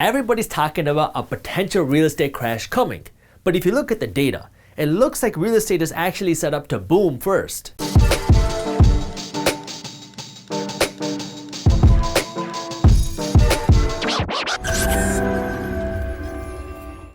Everybody's talking about a potential real estate crash coming, but if you look at the data, it looks like real estate is actually set up to boom first.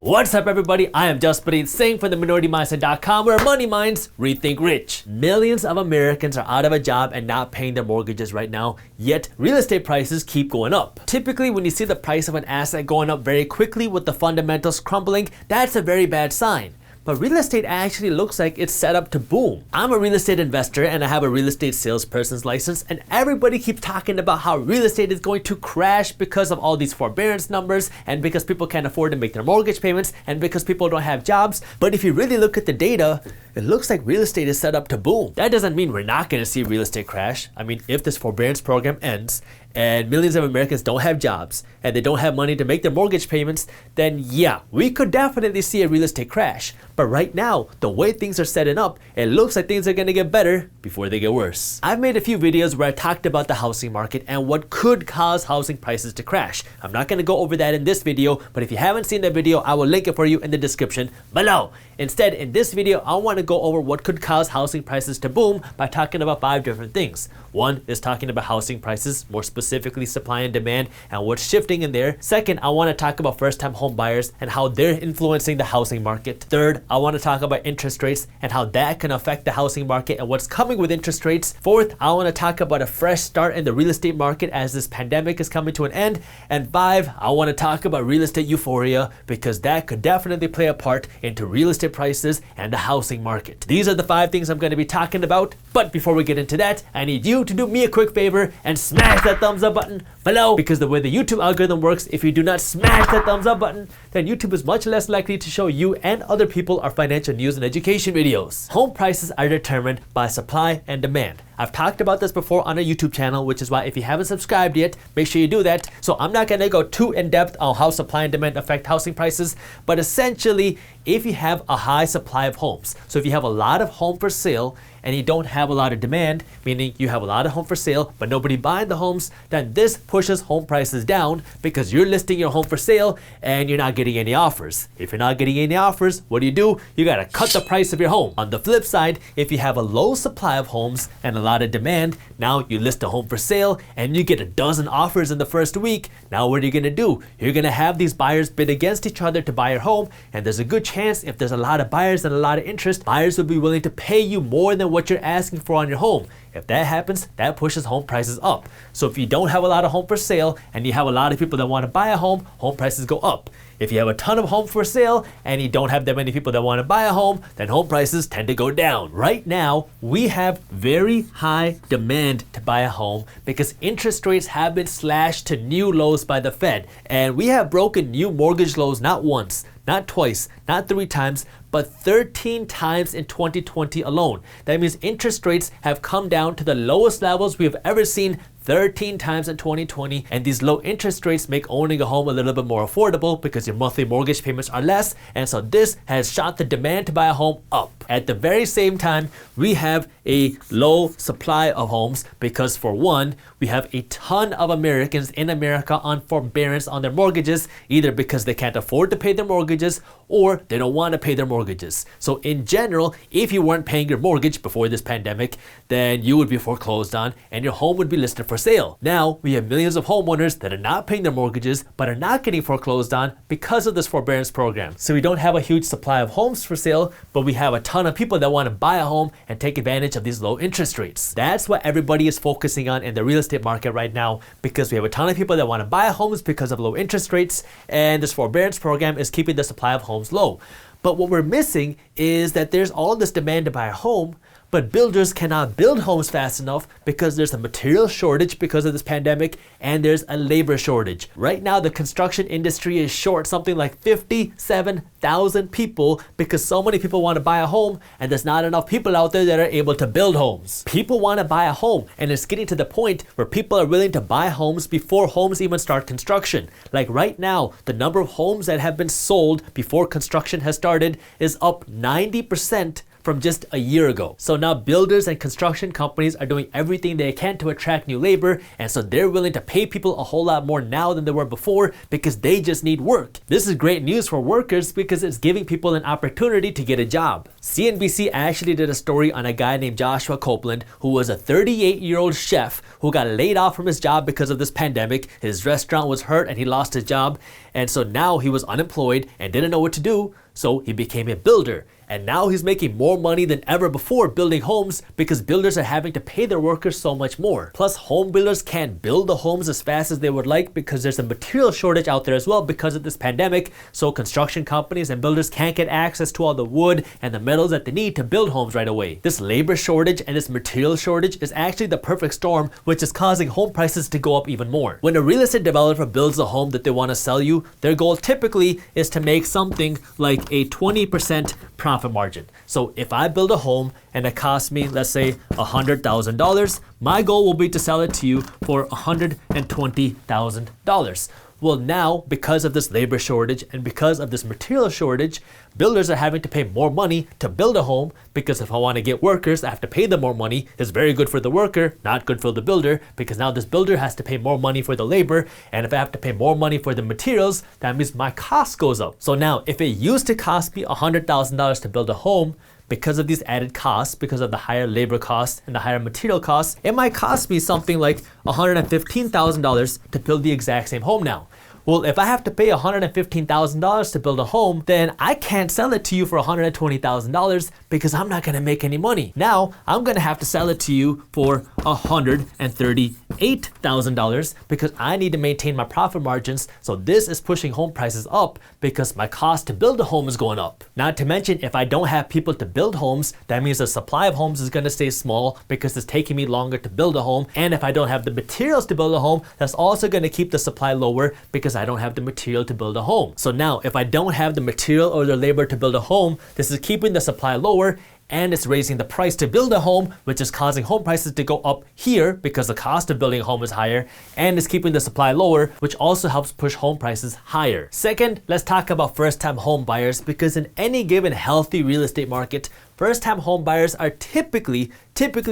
What's up everybody, I am Jaspreet Singh from theminoritymindset.com, where money minds rethink rich. Millions of Americans are out of a job and not paying their mortgages right now, yet real estate prices keep going up. Typically when you see the price of an asset going up very quickly with the fundamentals crumbling, that's a very bad sign. But real estate actually looks like it's set up to boom. I'm a real estate investor and I have a real estate salesperson's license, and everybody keeps talking about how real estate is going to crash because of all these forbearance numbers and because people can't afford to make their mortgage payments and because people don't have jobs. But if you really look at the data, it looks like real estate is set up to boom. That doesn't mean we're not going to see real estate crash. I mean, if this forbearance program ends and millions of Americans don't have jobs and they don't have money to make their mortgage payments, then yeah, we could definitely see a real estate crash. But right now, the way things are setting up, it looks like things are gonna get better before they get worse. I've made a few videos where I talked about the housing market and what could cause housing prices to crash. I'm not gonna go over that in this video, but if you haven't seen the video, I will link it for you in the description below. Instead, in this video, I wanna go over what could cause housing prices to boom by talking about 5 different things. One is talking about housing prices, more specifically supply and demand and what's shifting in there. Second, I wanna talk about first-time home buyers and how they're influencing the housing market. Third, I want to talk about interest rates and how that can affect the housing market and what's coming with interest rates. Fourth, I want to talk about a fresh start in the real estate market as this pandemic is coming to an end. And 5, I want to talk about real estate euphoria because that could definitely play a part into real estate prices and the housing market. These are the 5 things I'm going to be talking about. But before we get into that, I need you to do me a quick favor and smash that thumbs up button below, because the way the YouTube algorithm works, if you do not smash that thumbs up button, then YouTube is much less likely to show you and other people our financial news and education videos. Home prices are determined by supply and demand. I've talked about this before on our YouTube channel, which is why if you haven't subscribed yet, make sure you do that. So I'm not gonna go too in depth on how supply and demand affect housing prices, but essentially, if you have a high supply of homes, so if you have a lot of home for sale and you don't have a lot of demand, meaning you have a lot of home for sale but nobody buying the homes, then this pushes home prices down because you're listing your home for sale and you're not getting any offers. If you're not getting any offers, what do? You gotta cut the price of your home. On the flip side, if you have a low supply of homes and a lot of demand, now you list a home for sale and you get a dozen offers in the first week. Now what are you gonna do? You're gonna have these buyers bid against each other to buy your home, and there's a good chance if there's a lot of buyers and a lot of interest, buyers will be willing to pay you more than what you're asking for on your home. If that happens, that pushes home prices up. So if you don't have a lot of home for sale and you have a lot of people that want to buy a home, home prices go up. If you have a ton of home for sale and you don't have that many people that want to buy a home, then home prices tend to go down. Right now, we have very high demand to buy a home because interest rates have been slashed to new lows by the Fed. And we have broken new mortgage lows not once, not twice, not 3 times, but 13 times in 2020 alone. That means interest rates have come down to the lowest levels we have ever seen 13 times in 2020, and these low interest rates make owning a home a little bit more affordable because your monthly mortgage payments are less, and so this has shot the demand to buy a home up. At the very same time, we have a low supply of homes because, for one, we have a ton of Americans in America on forbearance on their mortgages, either because they can't afford to pay their mortgages or they don't want to pay their mortgages. So in general, if you weren't paying your mortgage before this pandemic, then you would be foreclosed on and your home would be listed for sale. Now we have millions of homeowners that are not paying their mortgages but are not getting foreclosed on because of this forbearance program. So we don't have a huge supply of homes for sale, but we have a ton of people that want to buy a home and take advantage of these low interest rates. That's what everybody is focusing on in the real estate market right now, because we have a ton of people that want to buy homes because of low interest rates, and this forbearance program is keeping the supply of homes low. But what we're missing is that there's all this demand to buy a home, but builders cannot build homes fast enough because there's a material shortage because of this pandemic and there's a labor shortage. Right now, the construction industry is short something like 57,000 people because so many people want to buy a home and there's not enough people out there that are able to build homes. People want to buy a home, and it's getting to the point where people are willing to buy homes before homes even start construction. Like right now, the number of homes that have been sold before construction has started is up 90% from just a year ago. So now builders and construction companies are doing everything they can to attract new labor, and so they're willing to pay people a whole lot more now than they were before because they just need work. This is great news for workers because it's giving people an opportunity to get a job. CNBC actually did a story on a guy named Joshua Copeland, who was a 38-year-old chef who got laid off from his job because of this pandemic. His restaurant was hurt and he lost his job, and so now he was unemployed and didn't know what to do, so he became a builder. And now he's making more money than ever before building homes because builders are having to pay their workers so much more. Plus, home builders can't build the homes as fast as they would like because there's a material shortage out there as well because of this pandemic. So construction companies and builders can't get access to all the wood and the metals that they need to build homes right away. This labor shortage and this material shortage is actually the perfect storm, which is causing home prices to go up even more. When a real estate developer builds a home that they want to sell you, their goal typically is to make something like a 20% profit margin. So if I build a home and it costs me, let's say $100,000, my goal will be to sell it to you for $120,000. Well, now, because of this labor shortage and because of this material shortage, builders are having to pay more money to build a home because if I want to get workers, I have to pay them more money. It's very good for the worker, not good for the builder, because now this builder has to pay more money for the labor, and if I have to pay more money for the materials, that means my cost goes up. So now, if it used to cost me $100,000 to build a home, because of these added costs, because of the higher labor costs and the higher material costs, it might cost me something like $115,000 to build the exact same home now. Well, if I have to pay $115,000 to build a home, then I can't sell it to you for $120,000 because I'm not going to make any money. Now, I'm going to have to sell it to you for $138,000 because I need to maintain my profit margins. So this is pushing home prices up because my cost to build a home is going up. Not to mention, if I don't have people to build homes, that means the supply of homes is going to stay small because it's taking me longer to build a home. And if I don't have the materials to build a home, that's also going to keep the supply lower because I don't have the material to build a home. So now, if I don't have the material or the labor to build a home, this is keeping the supply lower and it's raising the price to build a home, which is causing home prices to go up here because the cost of building a home is higher, and it's keeping the supply lower, which also helps push home prices higher. Second, let's talk about first-time home buyers, because in any given healthy real estate market, first-time home buyers are typically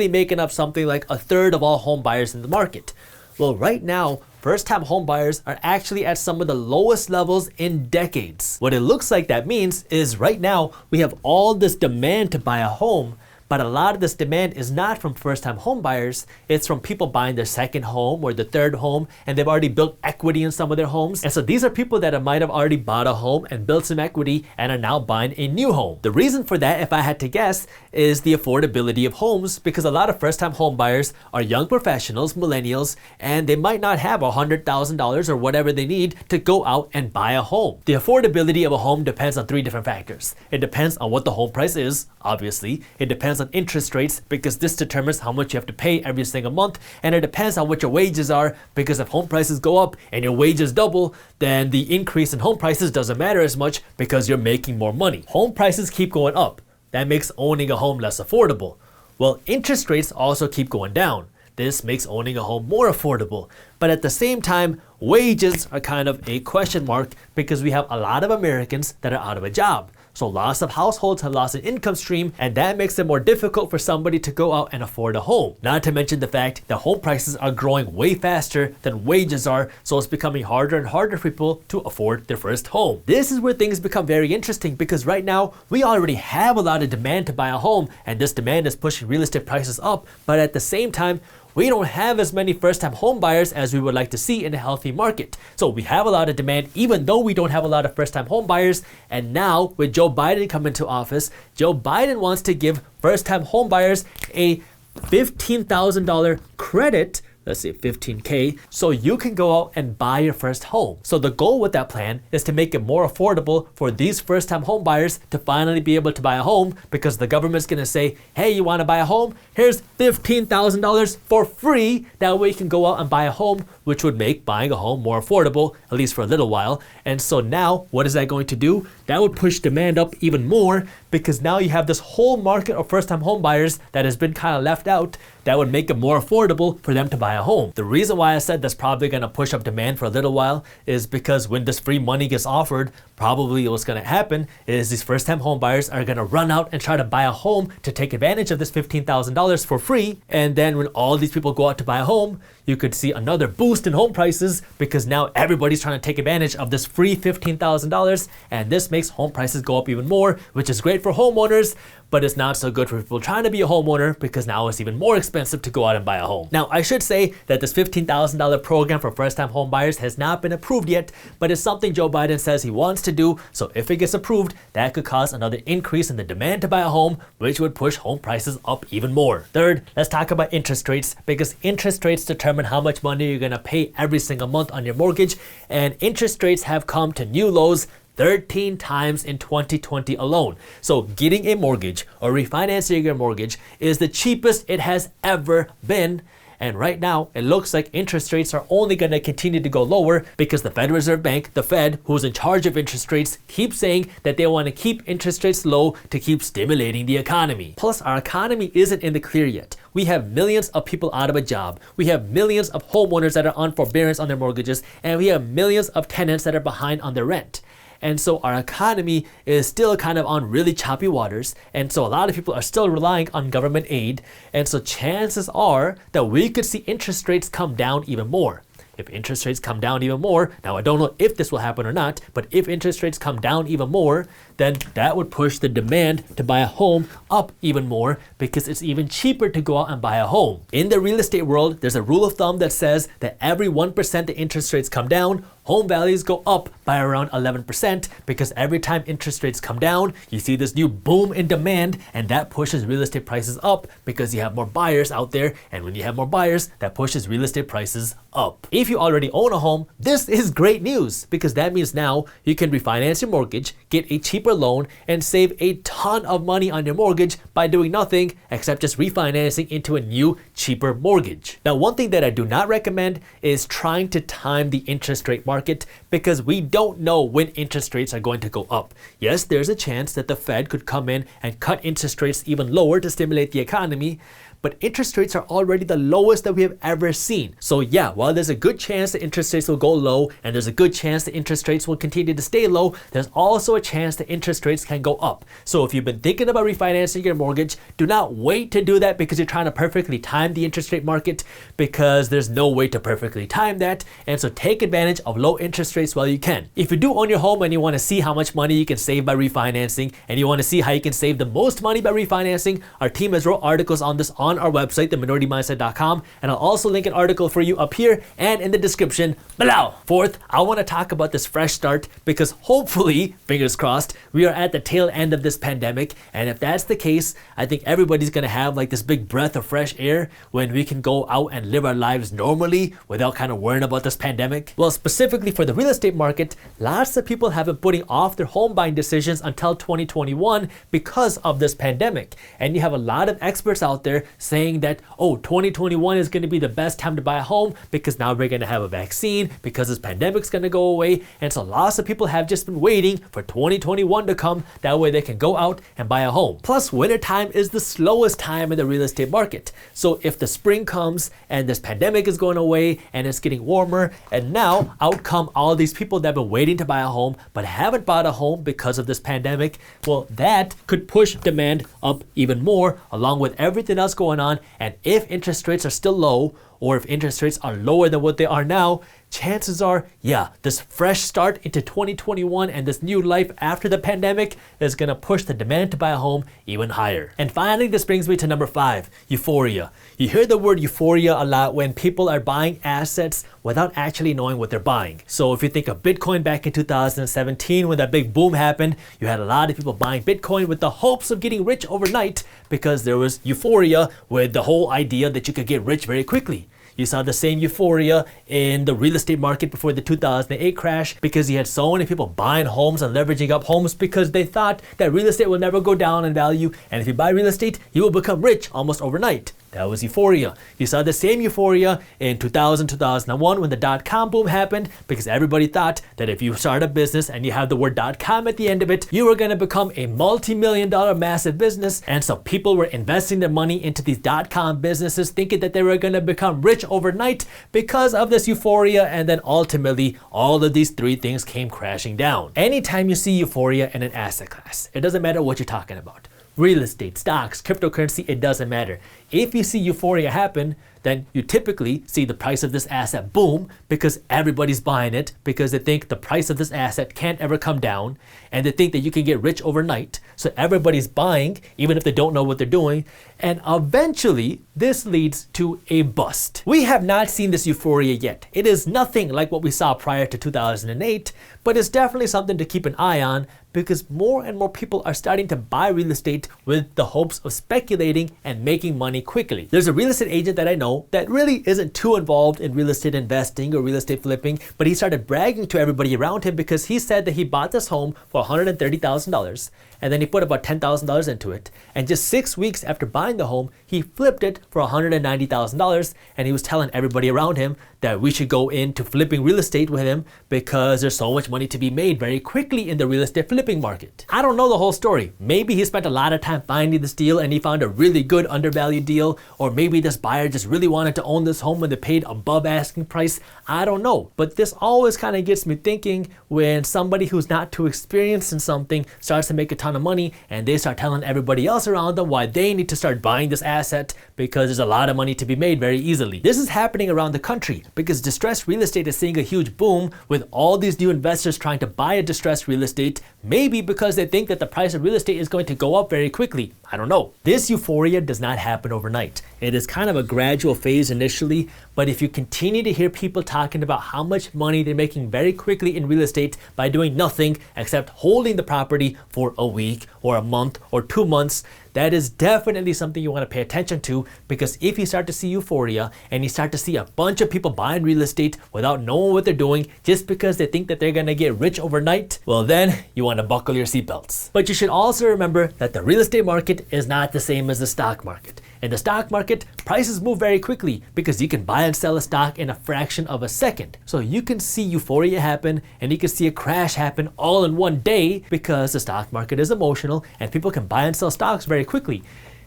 making up something like a third of all home buyers in the market. Well, right now, first-time home buyers are actually at some of the lowest levels in decades. What it looks like that means is right now we have all this demand to buy a home, but a lot of this demand is not from first-time home buyers. It's from people buying their second home or their third home, and they've already built equity in some of their homes. And so these are people that might have already bought a home and built some equity and are now buying a new home. The reason for that, if I had to guess, is the affordability of homes, because a lot of first-time home buyers are young professionals, millennials, and they might not have $100,000 or whatever they need to go out and buy a home. The affordability of a home depends on three different factors. It depends on what the home price is, obviously. It depends on interest rates, because this determines how much you have to pay every single month, and it depends on what your wages are, because if home prices go up and your wages double, then the increase in home prices doesn't matter as much because you're making more money. Home prices keep going up. That makes owning a home less affordable. Well, interest rates also keep going down. This makes owning a home more affordable. But at the same time, wages are kind of a question mark because we have a lot of Americans that are out of a job. So lots of households have lost an income stream, and that makes it more difficult for somebody to go out and afford a home. Not to mention the fact that home prices are growing way faster than wages are, so it's becoming harder and harder for people to afford their first home. This is where things become very interesting, because right now we already have a lot of demand to buy a home, and this demand is pushing real estate prices up, but at the same time, we don't have as many first-time home buyers as we would like to see in a healthy market. So we have a lot of demand even though we don't have a lot of first-time home buyers. And now with Joe Biden coming to office, Joe Biden wants to give first-time home buyers a $15,000 credit. Let's say $15K, so you can go out and buy your first home. So the goal with that plan is to make it more affordable for these first-time home buyers to finally be able to buy a home, because the government's gonna say, hey, you wanna buy a home? Here's $15,000 for free. That way you can go out and buy a home, which would make buying a home more affordable, at least for a little while. And so now, what is that going to do? That would push demand up even more, because now you have this whole market of first-time home buyers that has been kind of left out. That would make it more affordable for them to buy a a home. The reason why I said that's probably going to push up demand for a little while is because when this free money gets offered, probably what's going to happen is these first-time home buyers are going to run out and try to buy a home to take advantage of this $15,000 for free. And then when all these people go out to buy a home, you could see another boost in home prices because now everybody's trying to take advantage of this free $15,000, and this makes home prices go up even more, which is great for homeowners, but it's not so good for people trying to be a homeowner because now it's even more expensive to go out and buy a home. Now, I should say that this $15,000 program for first-time home buyers has not been approved yet, but it's something Joe Biden says he wants to do. So if it gets approved, that could cause another increase in the demand to buy a home, which would push home prices up even more. Third, let's talk about interest rates, because interest rates determine how much money you're gonna pay every single month on your mortgage, and interest rates have come to new lows 13 times in 2020 alone. So getting a mortgage or refinancing your mortgage is the cheapest it has ever been. And right now, it looks like interest rates are only going to continue to go lower because the Federal Reserve Bank, the Fed, who's in charge of interest rates, keeps saying that they want to keep interest rates low to keep stimulating the economy. Plus, our economy isn't in the clear yet. We have millions of people out of a job. We have millions of homeowners that are on forbearance on their mortgages, and we have millions of tenants that are behind on their rent. And so our economy is still kind of on really choppy waters. And so a lot of people are still relying on government aid. And so chances are that we could see interest rates come down even more. If interest rates come down even more, now I don't know if this will happen or not, but if interest rates come down even more, then that would push the demand to buy a home up even more because it's even cheaper to go out and buy a home. In the real estate world, there's a rule of thumb that says that every 1% the interest rates come down, home values go up by around 11%, because every time interest rates come down, you see this new boom in demand, and that pushes real estate prices up because you have more buyers out there, and when you have more buyers, that pushes real estate prices up. If you already own a home, this is great news because that means now you can refinance your mortgage, get a cheaper loan, and save a ton of money on your mortgage by doing nothing except just refinancing into a new, cheaper mortgage. Now, one thing that I do not recommend is trying to time the interest rate market because we don't know when interest rates are going to go up. Yes, there's a chance that the Fed could come in and cut interest rates even lower to stimulate the economy, but interest rates are already the lowest that we have ever seen. So yeah, while there's a good chance that interest rates will go low and there's a good chance that interest rates will continue to stay low, there's also a chance that interest rates can go up. So if you've been thinking about refinancing your mortgage, do not wait to do that because you're trying to perfectly time the interest rate market, because there's no way to perfectly time that. And so take advantage of low interest rates while you can. If you do own your home and you want to see how much money you can save by refinancing, and you want to see how you can save the most money by refinancing, our team has wrote articles on this on our website, theminority-mindset.com, and I'll also link an article for you up here and in the description below. Fourth, I want to talk about this fresh start because hopefully, fingers crossed, we are at the tail end of this pandemic, and if that's the case, I think everybody's gonna have like this big breath of fresh air when we can go out and live our lives normally without kind of worrying about this pandemic. Well, specifically for the real estate market, lots of people have been putting off their home buying decisions until 2021 because of this pandemic, and you have a lot of experts out there saying that, oh, 2021 is going to be the best time to buy a home because now we're going to have a vaccine, because this pandemic's going to go away. And so lots of people have just been waiting for 2021 to come. That way they can go out and buy a home. Plus, wintertime is the slowest time in the real estate market. So if the spring comes and this pandemic is going away and it's getting warmer, and now out come all these people that have been waiting to buy a home but haven't bought a home because of this pandemic, well, that could push demand up even more along with everything else going on. And if interest rates are still low, or if interest rates are lower than what they are now, chances are, yeah, this fresh start into 2021 and this new life after the pandemic is gonna push the demand to buy a home even higher. And finally, this brings me to number 5, euphoria. You hear the word euphoria a lot when people are buying assets without actually knowing what they're buying. So if you think of Bitcoin back in 2017 when that big boom happened, you had a lot of people buying Bitcoin with the hopes of getting rich overnight because there was euphoria with the whole idea that you could get rich very quickly. You saw the same euphoria in the real estate market before the 2008 crash because you had so many people buying homes and leveraging up homes because they thought that real estate will never go down in value, and if you buy real estate, you will become rich almost overnight. That was euphoria. You saw the same euphoria in 2000, 2001 when the dot-com boom happened, because everybody thought that if you start a business and you have the word .com at the end of it, you were going to become a multi-million-dollar massive business. And so people were investing their money into these .com businesses thinking that they were going to become rich overnight because of this euphoria, and then ultimately all of these three things came crashing down. Anytime you see euphoria in an asset class, it doesn't matter what you're talking about. Real estate, stocks, cryptocurrency, it doesn't matter. If you see euphoria happen, then you typically see the price of this asset boom because everybody's buying it because they think the price of this asset can't ever come down, and they think that you can get rich overnight. So everybody's buying even if they don't know what they're doing, and eventually this leads to a bust. We have not seen this euphoria yet. It is nothing like what we saw prior to 2008, but it's definitely something to keep an eye on because more and more people are starting to buy real estate with the hopes of speculating and making money quickly. There's a real estate agent that I know that really isn't too involved in real estate investing or real estate flipping, but he started bragging to everybody around him because he said that he bought this home for $130,000 and then he put about $10,000 into it. And just 6 weeks after buying the home, he flipped it for $190,000, and he was telling everybody around him that we should go into flipping real estate with him because there's so much money to be made very quickly in the real estate flipping market. I don't know the whole story. Maybe he spent a lot of time finding this deal and he found a really good undervalued deal, or maybe this buyer just really wanted to own this home when they paid above asking price. I don't know. But this always kind of gets me thinking when somebody who's not too experienced in something starts to make a ton of money and they start telling everybody else around them why they need to start buying this asset because there's a lot of money to be made very easily. This is happening around the country because distressed real estate is seeing a huge boom with all these new investors trying to buy a distressed real estate, maybe because they think that the price of real estate is going to go up very quickly. I don't know. This euphoria does not happen overnight. It is kind of a gradual phase initially, but if you continue to hear people talking about how much money they're making very quickly in real estate by doing nothing except holding the property for a week or a month or 2 months, that is definitely something you want to pay attention to, because if you start to see euphoria and you start to see a bunch of people buying real estate without knowing what they're doing just because they think that they're going to get rich overnight, well then you want to buckle your seatbelts. But you should also remember that the real estate market is not the same as the stock market. In the stock market, prices move very quickly because you can buy and sell a stock in a fraction of a second. So you can see euphoria happen and you can see a crash happen all in one day because the stock market is emotional and people can buy and sell stocks very quickly.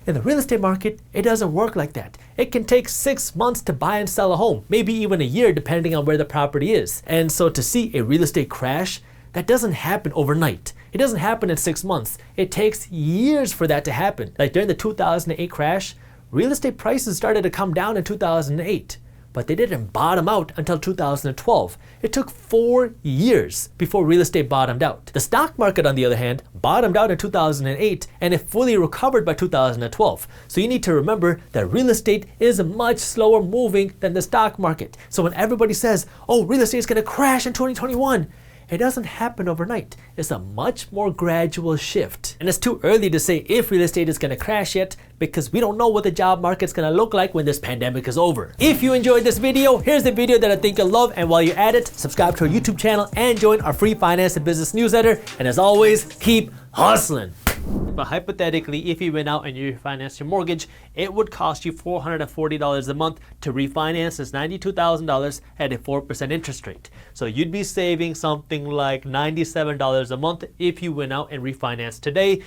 In the real estate market, it doesn't work like that. It can take 6 months to buy and sell a home, maybe even a year depending on where the property is. And so to see a real estate crash, that doesn't happen overnight. It doesn't happen in 6 months. It takes years for that to happen. Like during the 2008 crash, real estate prices started to come down in 2008, but they didn't bottom out until 2012. It took 4 years before real estate bottomed out. The stock market, on the other hand, bottomed out in 2008 and it fully recovered by 2012. So you need to remember that real estate is much slower moving than the stock market. So when everybody says, oh, real estate is going to crash in 2021, it doesn't happen overnight. It's a much more gradual shift. And it's too early to say if real estate is going to crash yet because we don't know what the job market's going to look like when this pandemic is over. If you enjoyed this video, here's the video that I think you'll love, and while you're at it, subscribe to our YouTube channel and join our free finance and business newsletter. And as always, keep hustling. But hypothetically, if you went out and you refinanced your mortgage, it would cost you $440 a month to refinance this $92,000 at a 4% interest rate. So you'd be saving something like $97 a month if you went out and refinanced today.